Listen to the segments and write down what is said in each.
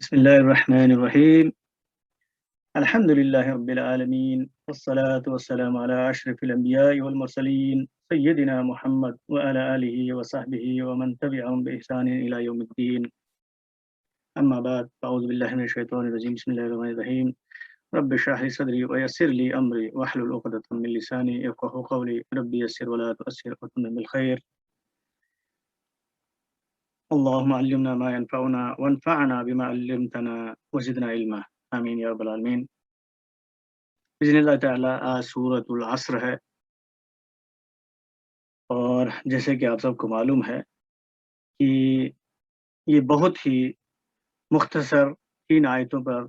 بسم الله الرحمن الرحيم. الحمد لله رب العالمين والصلاة والسلام على أشرف الأنبياء والمرسلين سيدنا محمد وعلى آله وصحبه ومن تبعهم بإحسان إلى يوم الدين. أما بعد أعوذ بالله من الشيطان الرجيم. بسم الله الرحمن الرحيم. رب اشرح لي صدري ويسر لي أمري واحلل عقدة من لساني يفقهوا قولي. رب يسر ولا تؤسر وتمم بالخير. اللهم علمنا ما ينفعنا وانفعنا بما علمتنا وزدنا علما. آمين يا رب العالمين. بسم اللہ تعالیٰ آج سورۃ العصر ہے، اور جیسے کہ آپ سب کو معلوم ہے کہ یہ بہت ہی مختصر 3 آیتوں پر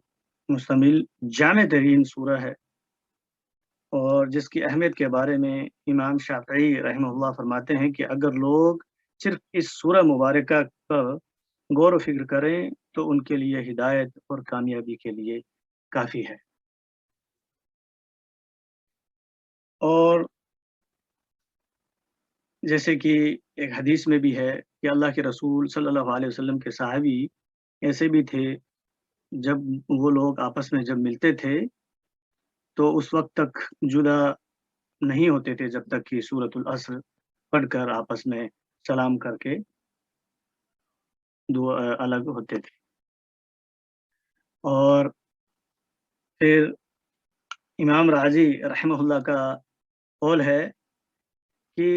مشتمل جامع ترین سورہ ہے، اور جس کی اہمیت کے بارے میں امام شافعی رحمہ اللہ فرماتے ہیں کہ اگر لوگ صرف اس سورہ مبارکہ پر غور و فکر کریں تو ان کے لیے ہدایت اور کامیابی کے لیے کافی ہے۔ اور جیسے کہ ایک حدیث میں بھی ہے کہ اللہ کے رسول صلی اللہ علیہ وسلم کے صحابی ایسے بھی تھے، جب وہ لوگ آپس میں جب ملتے تھے تو اس وقت تک جدا نہیں ہوتے تھے جب تک کہ سورۃ العصر پڑھ کر آپس میں سلام کر کے الگ ہوتے تھے۔ اور پھر امام راضی رحمہ اللہ کا قول ہے کہ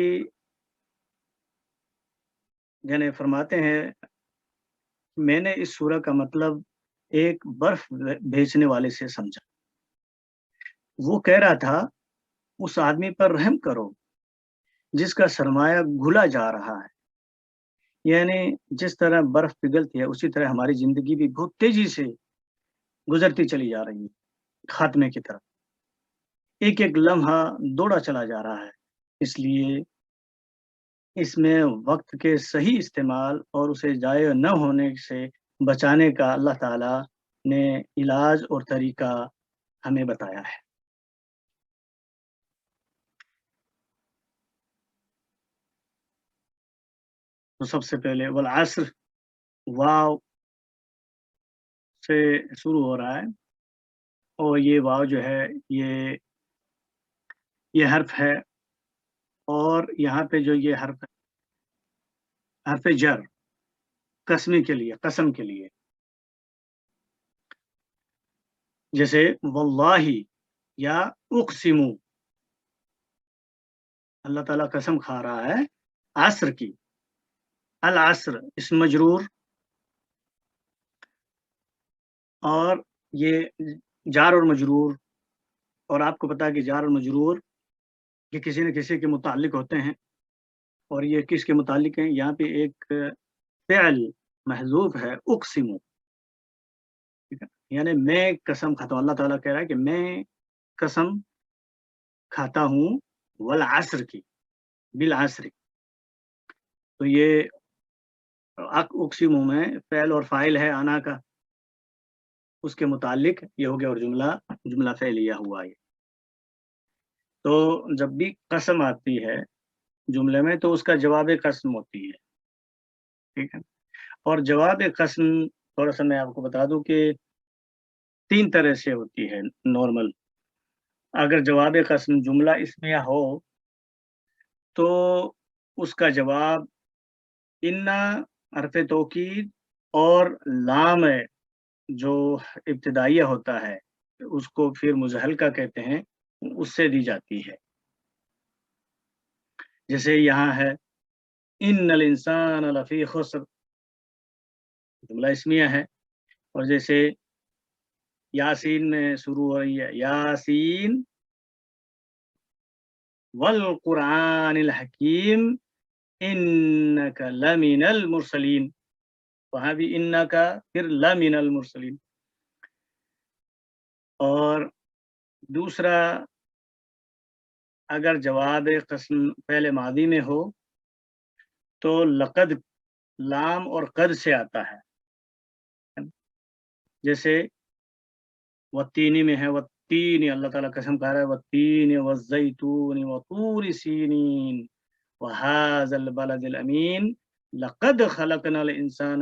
یعنی فرماتے ہیں میں نے اس سورہ کا مطلب ایک برف بیچنے والے سے سمجھا، وہ کہہ رہا تھا اس آدمی پر رحم کرو جس کا سرمایہ گھلا جا رہا ہے، یعنی جس طرح برف پگھلتی ہے اسی طرح ہماری زندگی بھی بہت تیزی سے گزرتی چلی جا رہی ہے خاتمے کی طرف، ایک ایک لمحہ دوڑا چلا جا رہا ہے۔ اس لیے اس میں وقت کے صحیح استعمال اور اسے ضائع نہ ہونے سے بچانے کا اللہ تعالیٰ نے علاج اور طریقہ ہمیں بتایا ہے۔ تو سب سے پہلے والعصر واو سے شروع ہو رہا ہے، اور یہ واو جو ہے یہ حرف ہے، اور یہاں پہ جو یہ حرف ہے حرف جر قسم کے لیے، جیسے واللہ یا اقسمو، اللہ تعالیٰ قسم کھا رہا ہے عصر کی۔ العصر اسم مجرور، اور یہ جار اور مجرور، اور آپ کو پتا ہے کہ جار اور مجرور یہ کسی نہ کسی کے متعلق ہوتے ہیں، اور یہ کس کے متعلق ہیں؟ یہاں پہ ایک فعل محذوف ہے اقسمو، ٹھیک ہے، یعنی میں قسم کھاتا ہوں، اللہ تعالیٰ کہہ رہا ہے کہ میں قسم کھاتا ہوں والعصر کی، بالعصر، تو یہ اقسمو میں فعل اور فاعل ہے انا کا، اس کے متعلق یہ ہو گیا، اور جملہ فعلیہ ہوا یہ۔ تو جب بھی قسم آتی ہے جملے میں تو اس کا جواب قسم ہوتی ہے، ٹھیک ہے، اور جواب قسم تھوڑا سا میں آپ کو بتا دوں کہ 3 طرح سے ہوتی ہے نارمل۔ اگر جواب قسم جملہ اسمیہ ہو تو اس کا جواب انا حرف توکید اور لام جو ابتدائیہ ہوتا ہے اس کو پھر مزحلقہ کہتے ہیں، اس سے دی جاتی ہے، جیسے یہاں ہے ان الانسان لفی خسر، جملہ اسمیہ ہے، اور جیسے یاسین میں شروع ہو رہی ہے یاسین والقرآن الحکیم انک لمن المرسلین، وہاں بھی انک پھر لمن المرسلین۔ اور دوسرا، اگر جواب قسم پہلے ماضی میں ہو تو لقد لام اور قد سے آتا ہے، جیسے والتینی میں ہے والتین، اللہ تعالیٰ قسم کھا رہا ہے والتین والزیتون وطور سینین وہذا البلد الامین لقد خلقنا الانسان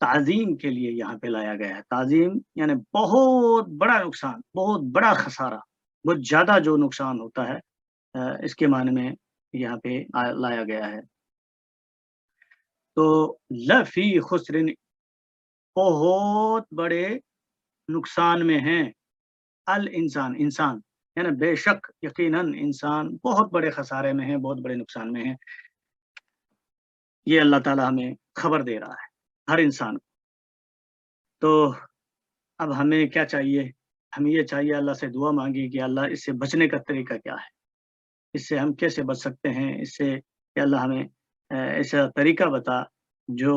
تعظیم کے لیے یہاں پہ لایا گیا ہے. تعظیم یعنی بہت بڑا نقصان، بہت بڑا خسارہ، بہت زیادہ جو نقصان ہوتا ہے، اس کے معنی میں یہاں پہ لایا گیا ہے. تو لفی خسر، بہت بڑے نقصان میں ہیں. الانسان، انسان، یعنی بے شک یقیناً انسان بہت بڑے خسارے میں ہے، بہت بڑے نقصان میں ہے. یہ اللہ تعالیٰ ہمیں خبر دے رہا ہے ہر انسان کو. تو اب ہمیں کیا چاہیے؟ ہمیں یہ چاہیے اللہ سے دعا مانگی کہ اللہ اس سے بچنے کا طریقہ کیا ہے، اس سے ہم کیسے بچ سکتے ہیں، اس سے کہ اللہ ہمیں ایسا طریقہ بتا جو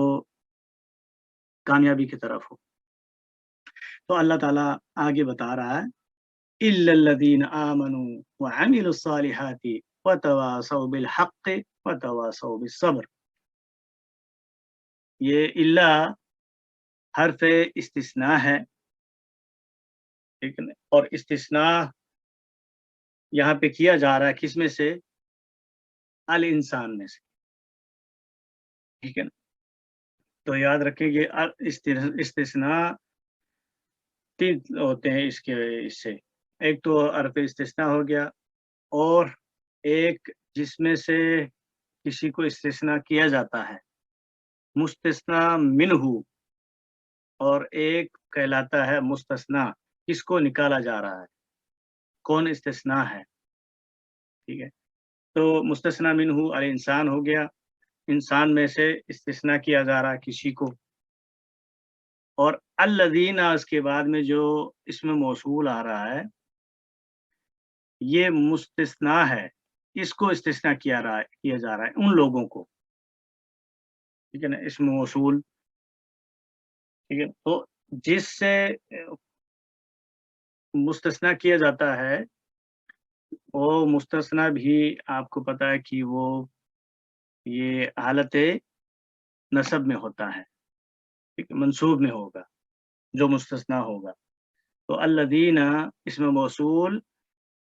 کامیابی کی طرف ہو. تو اللہ تعالیٰ آگے بتا رہا ہے إِلَّا الَّذِينَ آمَنُوا وَعَمِلُوا الصَّالِحَاتِ وَتَوَاصَوْا بِالْحَقِّ وَتَوَاصَوْا بِالصَّبْرِ. یہ اللہ حرف استثناء ہے، ٹھیک ہے نا؟ اور استثناء یہاں پہ کیا جا رہا ہے کس میں سے؟ الانسان میں سے، ٹھیک ہے نا؟ تو یاد رکھیں یہ استثناء تین ہوتے ہیں اس سے. ایک تو حرف استثناء ہو گیا، اور ایک جس میں سے کسی کو استثناء کیا جاتا ہے مستثنیٰ منہ، اور ایک کہلاتا ہے مستثنیٰ، کس کو نکالا جا رہا ہے، کون استثناء ہے. ٹھیک ہے، تو مستثنیٰ منہ الانسان ہو گیا، انسان میں سے استثناء کیا جا رہا ہے کسی کو. اور الذین اس کے بعد میں جو اسم موصول آ رہا ہے یہ مستثنیٰ ہے، اس کو استثناء کیا جا رہا ہے ان لوگوں کو. ٹھیک ہے نا، اسم موصول. ٹھیک ہے، تو جس سے مستثنیٰ کیا جاتا ہے وہ مستثنیٰ بھی آپ کو پتا ہے کہ وہ یہ حالت نصب میں ہوتا ہے، ٹھیک ہے، منصوب میں ہوگا جو مستثنیٰ ہوگا. تو الذین اسم موصول،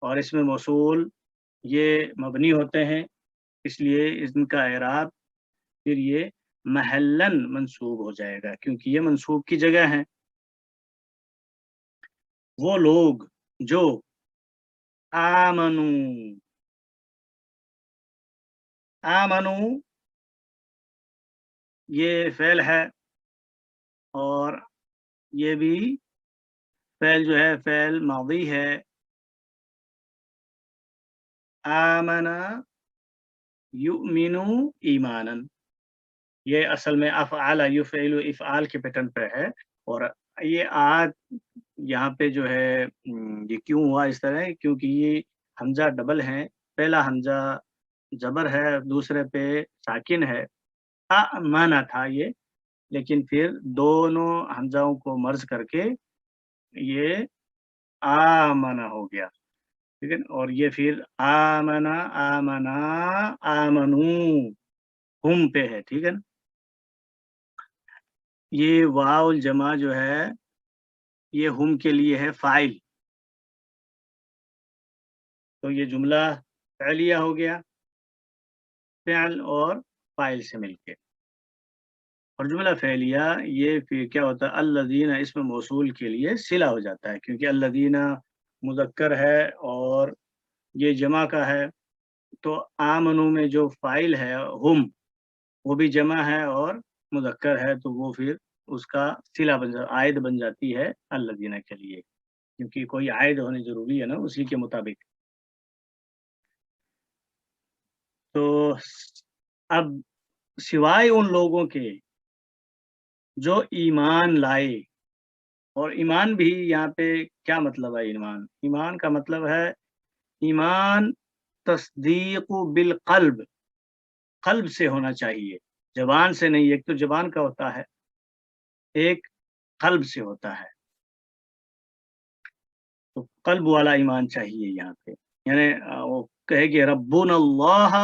اور اسم موصول یہ مبنی ہوتے ہیں، اس لیے ان کا اعراب پھر یہ محلن منصوب ہو جائے گا کیونکہ یہ منصوب کی جگہ ہے. وہ لوگ جو آمنو، آمنو یہ فعل ہے، اور یہ بھی فعل جو ہے فعل ماضی ہے. آمنا یؤمنو ایمانا، یہ اصل میں افعال یفعل افعال کے پیٹرن پہ ہے. اور یہ آج یہاں پہ جو ہے یہ کیوں ہوا اس طرح، کیونکہ یہ حمزہ ڈبل ہے، پہلا حمزہ جبر ہے، دوسرے پہ ساکن ہے. مانا تھا یہ، لیکن پھر دونوں حمزوں کو مرز کر کے یہ آمنا ہو گیا. ٹھیک ہے، اور یہ پھر آمنا آمنا آمنو ہم پہ ہے. ٹھیک ہے نا، یہ واو الجمع جو ہے یہ ہم کے لیے ہے فاعل. تو یہ جملہ فعلیہ ہو گیا، فعل اور فاعل سے مل کے. اور جملہ فعلیہ یہ پھر کیا ہوتا ہے، الذین اسم موصول کے لیے صلہ ہو جاتا ہے، کیونکہ الذین مذکر ہے اور یہ جمع کا ہے. تو آمنو میں جو فاعل ہے ہم، وہ بھی جمع ہے اور مذکر ہے، تو وہ پھر اس کا صلہ عائد بن جاتی ہے الذین کے لیے، کیونکہ کوئی عائد ہونی ضروری ہے نا اسی کے مطابق. تو اب سوائے ان لوگوں کے جو ایمان لائے، اور ایمان بھی یہاں پہ کیا مطلب ہے؟ ایمان کا مطلب ہے ایمان تصدیق بالقلب، قلب سے ہونا چاہیے، زبان سے نہیں. ایک تو زبان کا ہوتا ہے، ایک قلب سے ہوتا ہے. تو قلب والا ایمان چاہیے یہاں پہ، یعنی وہ کہے کہ ربنا اللہ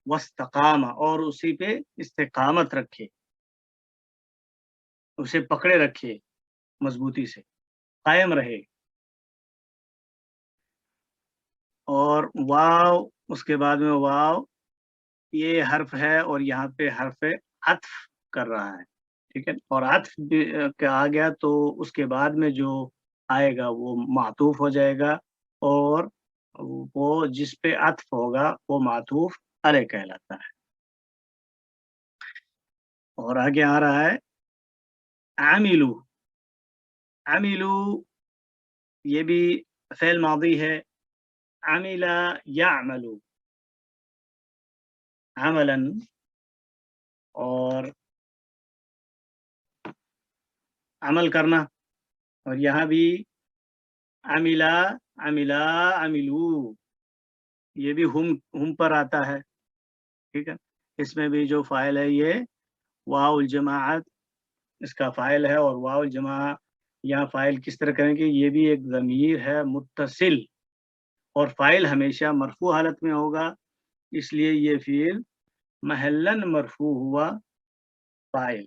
واستقام، اور اسی پہ استقامت رکھے، اسے پکڑے رکھے، مضبوطی سے قائم رہے. اور واو اس کے بعد میں واو یہ حرف ہے، اور یہاں پہ حرف عطف کر رہا ہے. ٹھیک ہے، اور عطف کا آ گیا تو اس کے بعد میں جو آئے گا وہ معطوف ہو جائے گا، اور وہ جس پہ عطف ہوگا وہ معطوف علیہ کہلاتا ہے۔ اور آگے آ رہا ہے عاملو، عاملو یہ بھی فعل ماضی ہے، عملا یعملو عملا، اور عمل کرنا، اور یہاں بھی عملا عملا عملو، یہ بھی ہم پر آتا ہے، ٹھیک ہے، اس میں بھی جو فاعل ہے یہ واو الجماعت اس کا فاعل ہے، اور واو الجماع یہاں فاعل کس طرح کریں گے، یہ بھی ایک ضمیر ہے متصل، اور فاعل ہمیشہ مرفوع حالت میں ہوگا، اس لیے یہ فعل محلن مرفوع ہوا فاعل،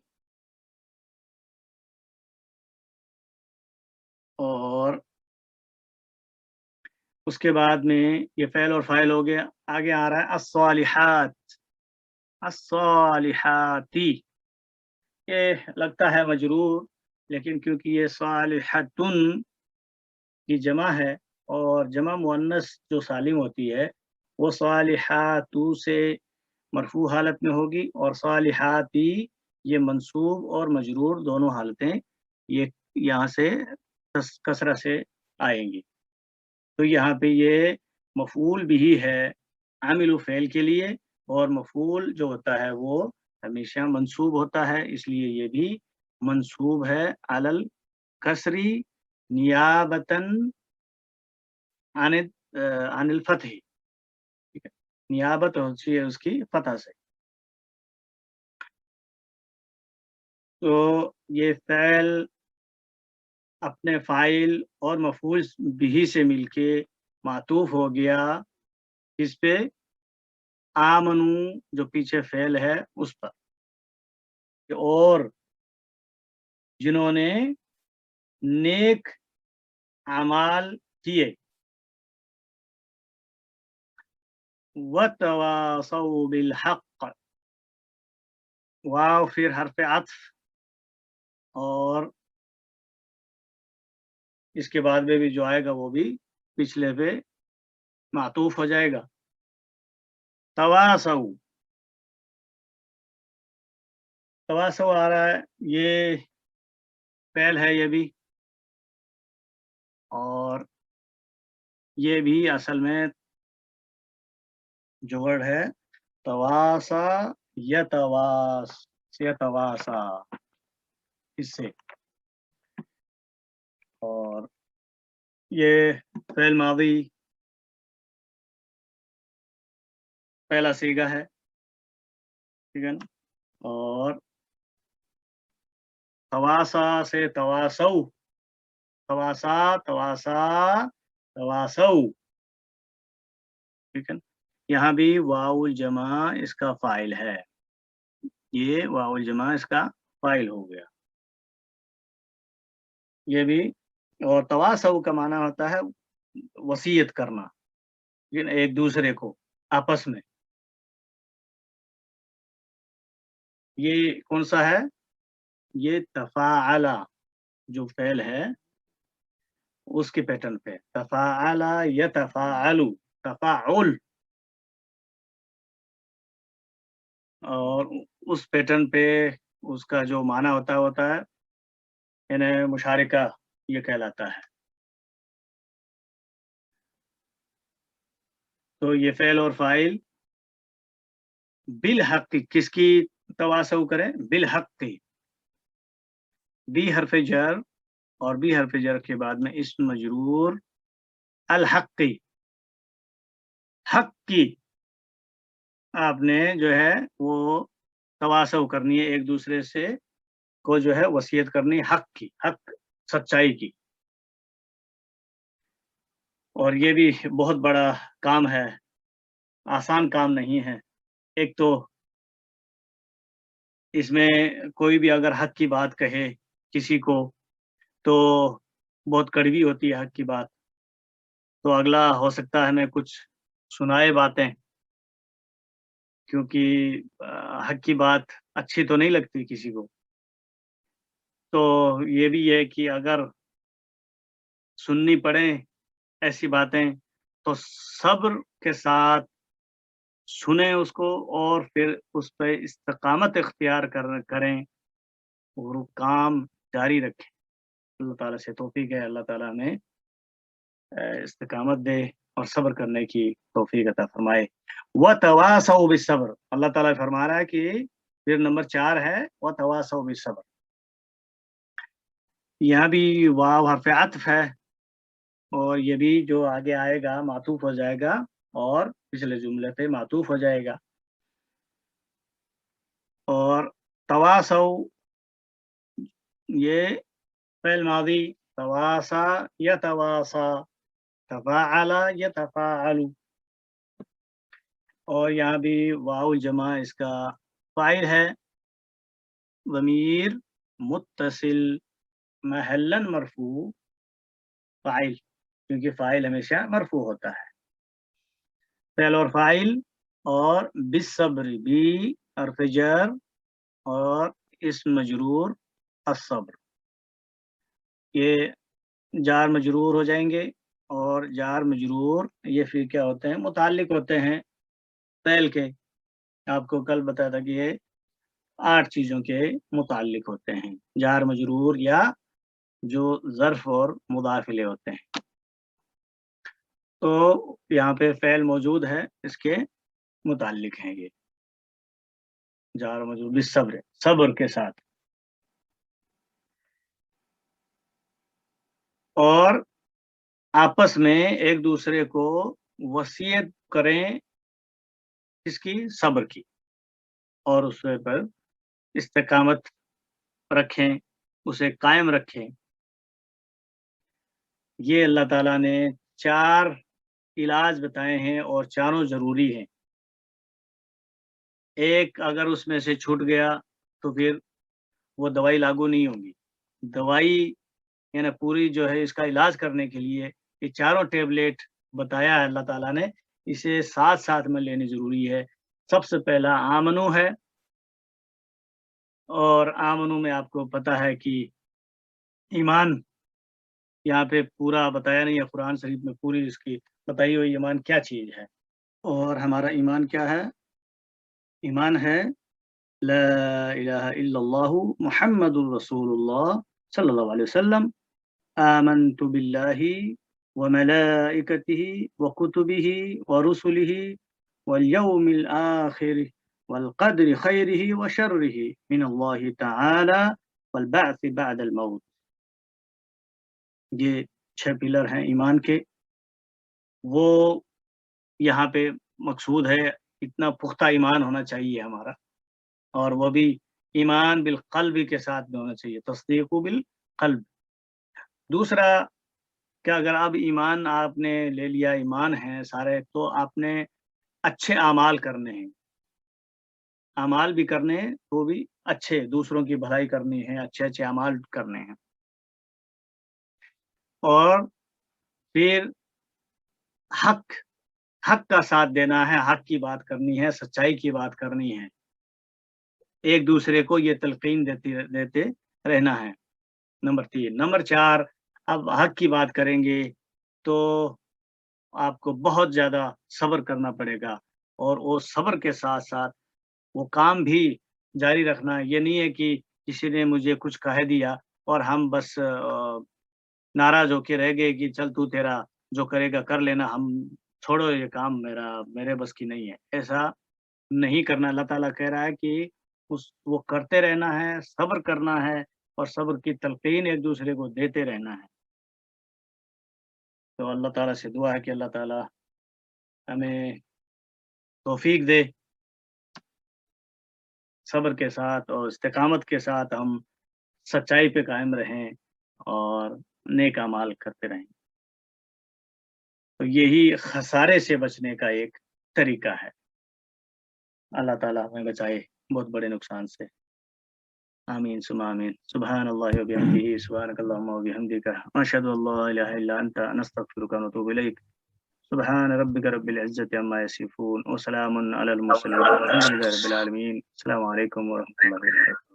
اور اس کے بعد میں یہ فعل اور فاعل ہو گیا۔ آگے آ رہا ہے الصالحات، الصالحاتی، یہ لگتا ہے مجرور، لیکن کیونکہ یہ صالحتن کی جمع ہے، اور جمع مؤنث جو سالم ہوتی ہے وہ صالحاتو سے مرفوع حالت میں ہوگی، اور صالحاتی یہ منصوب اور مجرور دونوں حالتیں یہ یہاں سے کسرہ سے آئیں گی، تو یہاں پہ یہ مفعول بھی ہے عامل فعل کے لیے، اور مفعول جو ہوتا ہے وہ ہمیشہ منصوب ہوتا ہے، اس لیے یہ بھی منصوب ہے علل کسری نیابتاً عن الفتح، ٹھیک ہے، نیابت ہوتی ہے اس کی فتح سے، تو یہ فعل اپنے فاعل اور مفعول بھی سے مل کے معطوف ہو گیا اس پہ آمنو جو پیچھے فعل ہے اس پر، اور جنہوں نے نیک اعمال کیے، وتواصوا بالحق، واو پھر حرف عطف، اور اس کے بعد میں بھی جو آئے گا وہ بھی پچھلے پہ معطوف ہو جائے گا، تواصوا، تواصوا آ رہا ہے، یہ فعل ہے یہ بھی، اور یہ بھی اصل میں جو ورڈ ہے تواسا یتواس، یتواسا اس سے، اور یہ فعل ماضی پہلا صیغہ ہے، ٹھیک ہے نا، اور تواسا سے تواسو، تواسا تواسا تواسو، ٹھیک ہے نا، یہاں بھی واو الجمع اس کا فاعل ہے، یہ واو الجمع اس کا فاعل ہو گیا، یہ بھی، اور تواسو کا معنی ہوتا ہے وصیت کرنا، ایک دوسرے کو آپس میں، یہ کون سا ہے، یہ تفاعلا جو فعل ہے اس کے پیٹرن پہ، تفاعلا یتفاعلو، تفاعل، اور اس پیٹرن پہ اس کا جو معنی ہوتا ہے یعنی مشارکہ یہ کہلاتا ہے، تو یہ فعل اور فاعل بالحق کس کی تواصو کریں، بالحق کی، بی حرف جر، اور بی حرف جر کے بعد میں اسم مجرور الحق کی، حق کی آپ نے جو ہے وہ تواصو کرنی ہے ایک دوسرے سے کو جو ہے وصیت کرنی حق کی، حق سچائی کی، اور یہ بھی بہت بڑا کام ہے، آسان کام نہیں ہے، ایک تو اس میں کوئی بھی اگر حق کی بات کہے کسی کو تو بہت کڑوی ہوتی ہے حق کی بات، تو اگلا ہو سکتا ہے ہمیں کچھ سنائے باتیں، کیونکہ حق کی بات اچھی تو نہیں لگتی کسی کو، تو یہ بھی ہے کہ اگر سننی پڑیں ایسی باتیں تو صبر کے ساتھ سنیں اس کو اور پھر اس پہ استقامت اختیار کریں اور وہ کام جاری رکھیں۔ اللہ تعالیٰ سے توفیق ہے، اللہ تعالیٰ ہمیں استقامت دے اور صبر کرنے کی توفیق عطا فرمائے۔ وَتَوَاصَوْا بِالصَّبْرِ، اللہ تعالیٰ فرما رہا ہے کہ پھر نمبر 4 ہے وَتَوَاصَوْا بِالصَّبْرِ۔ یہاں بھی واو حرف عطف ہے اور یہ بھی جو آگے آئے گا معطوف ہو جائے گا اور پچھلے جملے پہ معطوف ہو جائے گا۔ اور تواصو یہ فعل ماضی، تواسا یتواسا، تفاعل یتفاعل، اور یہاں بھی واو الجمع اس کا فاعل ہے، ضمیر متصل محلاً مرفوع، فاعل کیونکہ فاعل ہمیشہ مرفوع ہوتا ہے، فعل اور فاعل، اور بالصبر بھی حرف جر اور اسم مجرور الصبر، یہ جار مجرور ہو جائیں گے، اور جار مجرور یہ پھر کیا ہوتے ہیں، متعلق ہوتے ہیں فعل کے۔ آپ کو کل بتایا تھا کہ یہ 8 چیزوں کے متعلق ہوتے ہیں، جار مجرور یا جو ظرف اور مضاف الیہ ہوتے ہیں۔ تو یہاں پہ فعل موجود ہے، اس کے متعلق ہیں یہ جار مجرور بالصبر، صبر کے ساتھ۔ اور آپس میں ایک دوسرے کو وصیت کریں اس کی، صبر کی، اور اس پر استقامت رکھیں، اسے قائم رکھیں۔ یہ اللہ تعالیٰ نے 4 علاج بتائے ہیں اور چاروں ضروری ہیں۔ ایک اگر اس میں سے چھوٹ گیا تو پھر وہ دوائی لاگو نہیں ہوگی۔ دوائی یعنی پوری جو ہے اس کا علاج کرنے کے لیے یہ چاروں ٹیبلٹ بتایا ہے اللہ تعالیٰ نے، اسے ساتھ ساتھ میں لینی ضروری ہے۔ سب سے پہلا آمنو ہے، اور آمنو میں آپ کو پتہ ہے کہ ایمان یہاں پہ پورا بتایا نہیں ہے، قرآن شریف میں پوری اس کی بتائی ہوئی ایمان کیا چیز ہے۔ اور ہمارا ایمان کیا ہے؟ ایمان ہے لا الہ الا اللہ محمد الرسول اللہ صلی اللہ علیہ وسلم، آمنت باللہ وملائکتہ وکتبہ ورسلہ والیوم الآخر والقدر خیرہ وشرہ من اللہ تعالی والبعث بعد الموت۔ یہ 6 پلر ہیں ایمان کے، وہ یہاں پہ مقصود ہے اتنا پختہ ایمان ہونا چاہیے ہمارا، اور وہ بھی ایمان بالقلب کے ساتھ میں ہونا چاہیے، تصدیق بالقلب۔ دوسرا کہ اگر اب ایمان آپ نے لے لیا، ایمان ہیں سارے، تو آپ نے اچھے اعمال کرنے ہیں، اعمال بھی کرنے ہیں وہ بھی اچھے، دوسروں کی بھلائی کرنی ہے، اچھے اچھے اعمال کرنے ہیں، اور پھر حق کا ساتھ دینا ہے، حق کی بات کرنی ہے، سچائی کی بات کرنی ہے، ایک دوسرے کو یہ تلقین دیتے رہنا ہے۔ نمبر 3۔ نمبر 4، اب حق کی بات کریں گے تو آپ کو بہت زیادہ صبر کرنا پڑے گا، اور وہ صبر کے ساتھ ساتھ وہ کام بھی جاری رکھنا ہے۔ یہ نہیں ہے کہ کسی نے مجھے کچھ کہہ دیا اور ہم بس ناراض ہو کے رہ گئے کہ چل تو تیرا جو کرے گا کر لینا، ہم چھوڑو یہ کام میرے بس کی نہیں ہے، ایسا نہیں کرنا۔ اللہ تعالیٰ کہہ رہا ہے کہ وہ کرتے رہنا ہے، صبر کرنا ہے، اور صبر کی تلقین ایک دوسرے کو دیتے رہنا ہے۔ تو اللہ تعالیٰ سے دعا ہے کہ اللہ تعالیٰ ہمیں توفیق دے، صبر کے ساتھ اور استقامت کے ساتھ ہم سچائی پہ قائم رہیں اور نیک اعمال کرتے رہیں۔ تو یہی خسارے سے بچنے کا ایک طریقہ ہے۔ اللہ تعالیٰ ہمیں بچائے بہت بڑے نقصان سے، آمین ثم آمین۔ سبحان اللہ و بحمدہ، سبحانک اللہم و بحمدک، اشہد ان لا الہ الا انت، نستغفرک و نتوب الیک۔ سبحان ربک رب العزت عما یصفون وسلام علی المرسلین والحمد للہ رب العالمین۔ السلام علیکم ورحمۃ اللہ وبرکاتہ۔